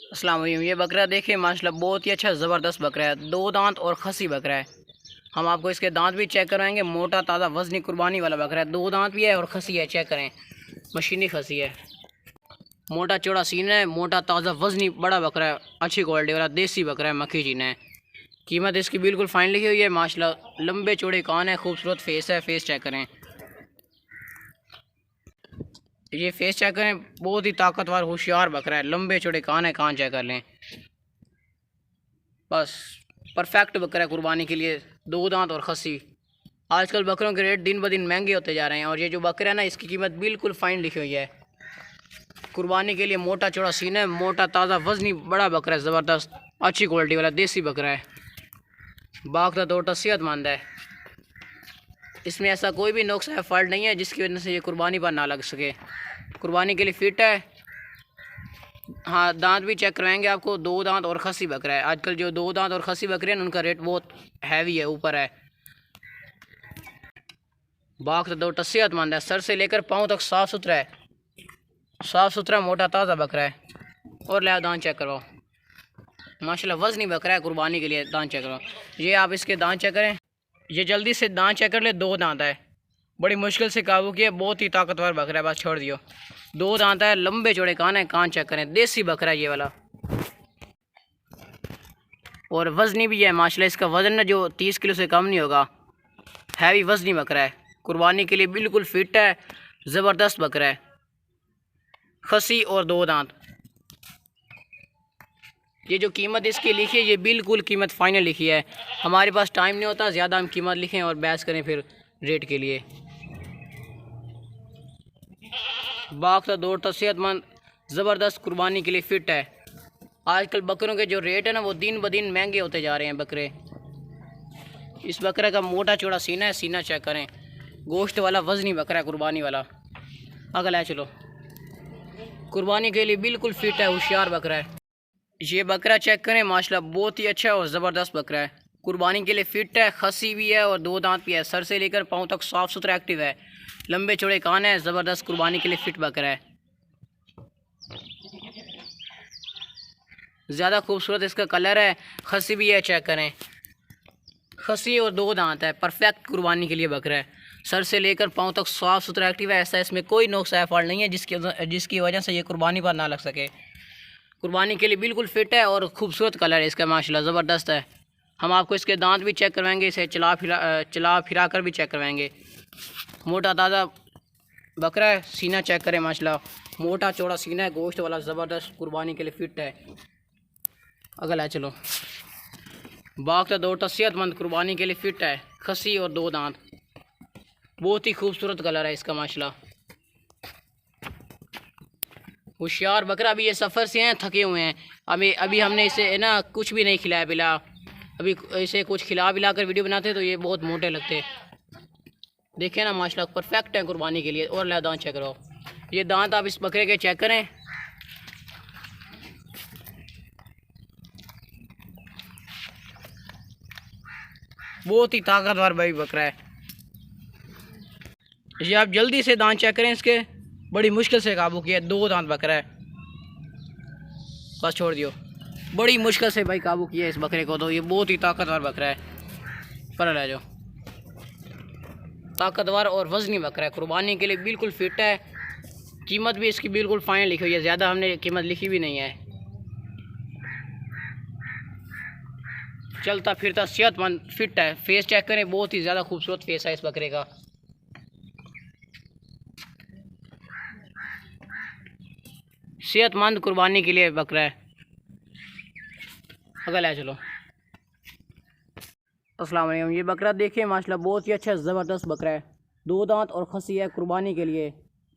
अस्सलाम वालेकुम। ये बकरा देखिए माशाल्लाह बहुत ही अच्छा ज़बरदस्त बकरा है। 2 दांत और खसी बकरा है। हम आपको इसके दांत भी चेक करवाएंगे। मोटा ताज़ा वज़नी कुर्बानी वाला बकरा है। 2 दांत भी है और खसी है। चेक करें, मशीनी खसी है। मोटा चौड़ा सीना है। मोटा ताज़ा वज़नी बड़ा बकरा है। अच्छी क्वालिटी वाला देसी बकरा है। मक्खी जीना है। कीमत इसकी बिल्कुल फाइनल लिखी हुई है। माशाल्लाह लंबे चौड़े कान है। खूबसूरत फेस है। फेस चेक करें, ये फेस चेक करें। बहुत ही ताकतवर होशियार बकरा है। लंबे चौड़े कान है। कान चेक कर लें। बस परफेक्ट बकरा है कुर्बानी के लिए। 2 दांत और खसी। आजकल बकरों के रेट दिन ब दिन महंगे होते जा रहे हैं और ये जो बकरा है ना, इसकी कीमत बिल्कुल फाइन लिखी हुई है। कुर्बानी के लिए मोटा चौड़ा सीना है। मोटा ताज़ा वज़नी बड़ा बकरा है। ज़बरदस्त अच्छी क्वालिटी वाला देसी बकरा है। बाखदा दौड़ता सेहतमंद है। इसमें ऐसा कोई भी नुक्स है, फॉल्ट नहीं है जिसकी वजह से ये कुर्बानी पर ना लग सके। कुर्बानी के लिए फ़िट है। हाँ, दांत भी चेक करवाएंगे आपको। 2 दांत और खसी बकरा है। आजकल जो 2 दांत और खसी बकरे हैं उनका रेट बहुत हैवी है, ऊपर है। बाख दो सेहतमंद है। सर से लेकर पाँव तक साफ़ सुथरा है। साफ़ सुथरा मोटा ताज़ा बकरा है। और ले दांत चेक करवाओ। माशाल्लाह वज़नी बकरा है। कुर्बानी के लिए दांत चेक करवाओ। ये आप इसके दांत चेक करें। ये जल्दी से दांत चेक कर ले। 2 दांत है। बड़ी मुश्किल से काबू किया। बहुत ही ताकतवर बकरा है। बस छोड़ दियो। 2 दांत है। लंबे चौड़े कान है। कान चेक करें। देसी बकरा है ये वाला। और वज़नी भी है माशाल्लाह। इसका वज़न जो 30 किलो से कम नहीं होगा। हैवी वज़नी बकरा है। कुर्बानी के लिए बिल्कुल फ़िट है। ज़बरदस्त बकरा है। खसी और 2 दांत। ये जो कीमत इसकी लिखी है, ये बिल्कुल कीमत फ़ाइनल लिखी है। हमारे पास टाइम नहीं होता ज़्यादा हम कीमत लिखें और बहस करें फिर रेट के लिए। बाखता दौड़ता सेहतमंद ज़बरदस्त कुर्बानी के लिए फ़िट है। आजकल बकरों के जो रेट है ना, वो दिन ब दिन महंगे होते जा रहे हैं बकरे। इस बकरे का मोटा चौड़ा सीना है। सीना चेक करें। गोश्त वाला वज़नी बकरा है कुर्बानी वाला। अगला चलो। कुर्बानी के लिए बिल्कुल फ़िट है। होशियार बकरा है। ये बकरा चेक करें माशाल्लाह बहुत ही अच्छा और ज़बरदस्त बकरा है। कुर्बानी के लिए फ़िट है। खसी भी है और 2 दांत भी है। सर से लेकर पाँव तक साफ़ सुथरा एक्टिव है। लंबे चौड़े कान है। ज़बरदस्त कुर्बानी के लिए फ़िट बकरा है। ज़्यादा खूबसूरत इसका कलर है। खसी भी है। चेक करें। खसी और 2 दांत है। परफेक्ट कुर्बानी के लिए बकरा है। सर से लेकर पाँव तक साफ़ सुथरा एक्टिव है। ऐसा इसमें कोई नुक्स है, फॉल्ट नहीं है जिसकी वजह से ये कुर्बानी पर ना लग सके। कुर्बानी के लिए बिल्कुल फ़िट है और खूबसूरत कलर है इसका माशाल्लाह ज़बरदस्त है। हम आपको इसके दांत भी चेक करवाएंगे। इसे चला फिरा कर भी चेक करवाएंगे। मोटा ताज़ा बकरा है। सीना चेक करें माशाल्लाह मोटा चौड़ा सीना है। गोश्त वाला ज़बरदस्त कुर्बानी के लिए फ़िट है। अगला चलो। बाखता दौड़ता सेहतमंद कुर्बानी के लिए फ़िट है। खसी और 2 दांत। बहुत ही खूबसूरत कलर है इसका माशाल्लाह। होशियार बकरा। अभी ये सफ़र से हैं, थके हुए हैं। अभी हमने इसे ना कुछ भी नहीं खिलाया पिला। अभी इसे कुछ खिला पिला कर वीडियो बनाते तो ये बहुत मोटे लगते। देखें ना माशाल्लाह परफेक्ट है कुर्बानी के लिए। और ला दांत चेक करो। ये दांत आप इस बकरे के चेक करें। बहुत ही ताकतवर भाई बकरा है। ये आप जल्दी से दांत चेक करें इसके। बड़ी मुश्किल से काबू किया। 2 दांत बकरा है। बस छोड़ दियो। बड़ी मुश्किल से भाई काबू किया इस बकरे को। तो ये बहुत ही ताकतवर बकरा है। पर ले जाओ। ताकतवर और वज़नी बकरा है। कुर्बानी के लिए बिल्कुल फ़िट है। कीमत भी इसकी बिल्कुल फाइनल लिखी हुई है। ज़्यादा हमने कीमत लिखी भी नहीं है। चलता फिरता सेहतमंद फ़िट है। फेस चेक करें। बहुत ही ज़्यादा खूबसूरत फेस है इस बकरे का। सेहतमंद कुर्बानी के लिए बकरा है। अगला चलो। अस्सलाम वालेकुम। ये बकरा देखिए माशाल्लाह बहुत ही अच्छा ज़बरदस्त बकरा है। 2 दांत और खसी है। कुर्बानी के लिए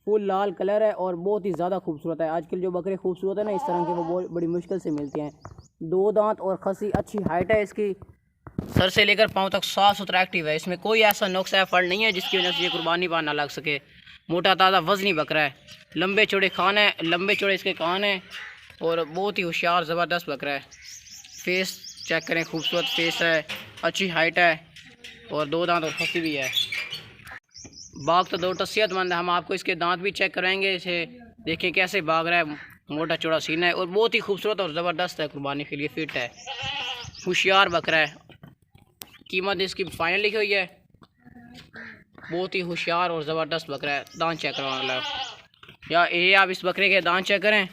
फुल लाल कलर है और बहुत ही ज़्यादा खूबसूरत है। आजकल जो बकरे खूबसूरत है ना इस तरह के, वो बहुत बड़ी मुश्किल से मिलते हैं। 2 दांत और खसी। अच्छी हाइट है इसकी। सर से लेकर पाँव तक साफ़ सुथरा एक्टिव है। इसमें कोई ऐसा नुक्स है, फॉल्ट नहीं है जिसकी वजह से ये कुर्बानी पर ना लग सके। मोटा ताज़ा वज़नी बकरा है। लंबे चौड़े कान है। लंबे चौड़े इसके कान हैं और बहुत ही होशियार ज़बरदस्त बकरा है। फेस चेक करें। खूबसूरत फेस है। अच्छी हाइट है और 2 दांत और खसी भी है। बाघ तो दौड़ता सेहतमंद है। हम आपको इसके दांत भी चेक कराएंगे। इसे देखें कैसे भाग रहा है। मोटा चौड़ा सीना है और बहुत ही खूबसूरत और ज़बरदस्त है, कुर्बानी के लिए फिट है, होशियार बकरा है। कीमत इसकी फाइनल लिखी हुई है। बहुत ही होशियार और ज़बरदस्त बकरा है। दांत चेक करवाना या ये आप इस बकरे के दांत चेक करें।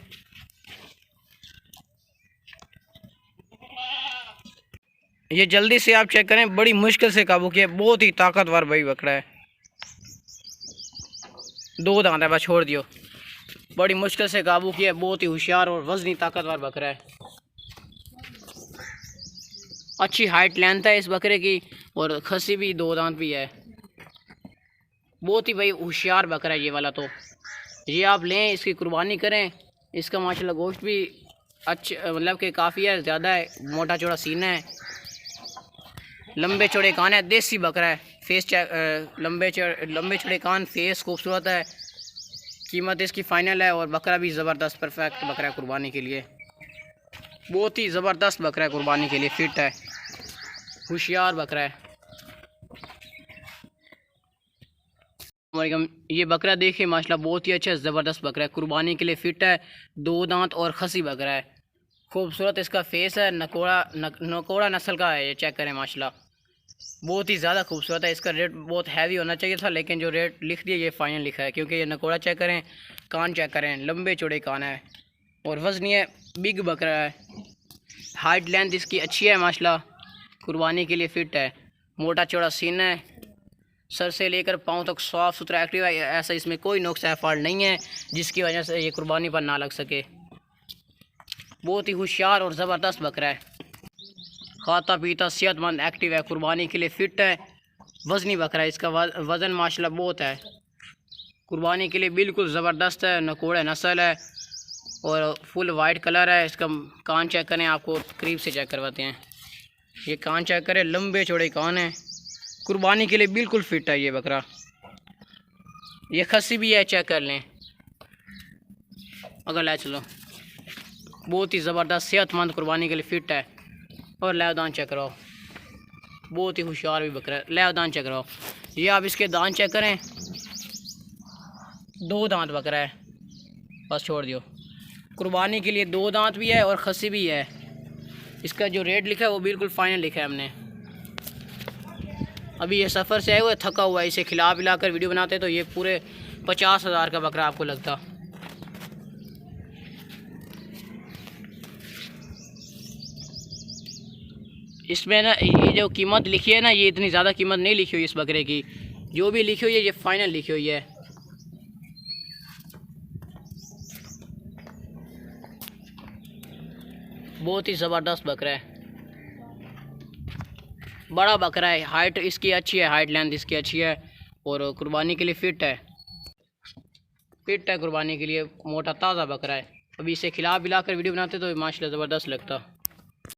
ये जल्दी से आप चेक करें, बड़ी मुश्किल से काबू किया, बहुत ही ताकतवर भाई बकरा है। 2 दांत है, बस छोड़ दियो। बड़ी मुश्किल से काबू किया, बहुत ही होशियार और वजनी ताकतवर बकरा है। अच्छी हाइट लेंथ है इस बकरे की और खसी भी 2 दांत भी है। बहुत ही भाई होशियार बकरा है ये वाला। तो ये आप लें, इसकी कुर्बानी करें। इसका माशाल्लाह गोश्त भी अच्छा मतलब कि काफ़ी है, ज़्यादा है, मोटा चौड़ा सीना है, लंबे चौड़े कान है, देसी बकरा है। फेस लंबे चौड़े कान, फेस खूबसूरत है। कीमत इसकी फ़ाइनल है और बकरा भी ज़बरदस्त परफेक्ट बकरा है कुर्बानी के लिए। बहुत ही ज़बरदस्त बकरा है कुर्बानी के लिए, फिट है, होशियार बकरा है। ये बकरा देखिए माशाल्लाह बहुत ही अच्छा ज़बरदस्त बकरा है, कुर्बानी के लिए फ़िट है। 2 दांत और खसी बकरा है। खूबसूरत इसका फेस है, नकोड़ा नस्ल का है ये, चेक करें माशाल्लाह बहुत ही ज़्यादा खूबसूरत है। इसका रेट बहुत हैवी होना चाहिए था, लेकिन जो रेट लिख दिया ये फ़ाइनल लिखा है, क्योंकि ये नकोड़ा चेक करें, कान चेक करें, लंबे चौड़े कान है और वज़नी है, बिग बकरा है। हाइट लेंथ इसकी अच्छी है माशाल्लाह, कुर्बानी के लिए फ़िट है। मोटा चौड़ा सीना है, सर से लेकर पाँव तक साफ़ सुथरा एक्टिव है। ऐसा इसमें कोई नुक्स या फॉल्ट नहीं है जिसकी वजह से ये कुर्बानी पर ना लग सके। बहुत ही होशियार और ज़बरदस्त बकरा है, खाता पीता सेहतमंद एक्टिव है, कुर्बानी के लिए फ़िट है, वज़नी बकरा है। इसका वज़न माशाल्लाह बहुत है, कुर्बानी के लिए बिल्कुल ज़बरदस्त है। नकोड़ा नस्ल है और फुल वाइट कलर है। इसका कान चेक करें, आपको करीब से चेक करवाते हैं। ये कान चेक करें, लंबे चौड़े कान है, कुर्बानी के लिए बिल्कुल फ़िट है ये बकरा। ये खस्सी भी है, चेक कर लें अगर ले चलो। बहुत ही ज़बरदस्त सेहतमंद, कुर्बानी के लिए फ़िट है। और ले दांत चेक कराओ, बहुत ही होशियार भी बकरा है। ले दांत चेक कराओ, ये आप इसके दांत चेक करें, 2 दांत बकरा है, बस छोड़ दियो। कुर्बानी के लिए 2 दांत भी है और खस्सी भी है। इसका जो रेट लिखा है वो बिल्कुल फ़ाइनल लिखा है हमने। अभी ये सफ़र से आए हुए, थका हुआ है, इसे खिला पिला कर वीडियो बनाते तो ये पूरे 50,000 का बकरा आपको लगता। इसमें ना ये जो कीमत लिखी है ना, ये इतनी ज़्यादा कीमत नहीं लिखी हुई इस बकरे की। जो भी लिखी हुई है ये फ़ाइनल लिखी हुई है। बहुत ही ज़बरदस्त बकरा है, बड़ा बकरा है, हाइट इसकी अच्छी है, हाइट लेंथ इसकी अच्छी है और कुर्बानी के लिए फ़िट है, कुर्बानी के लिए मोटा ताज़ा बकरा है। अभी इसे खिला पिला कर वीडियो बनाते तो माशाल्लाह ज़बरदस्त लगता।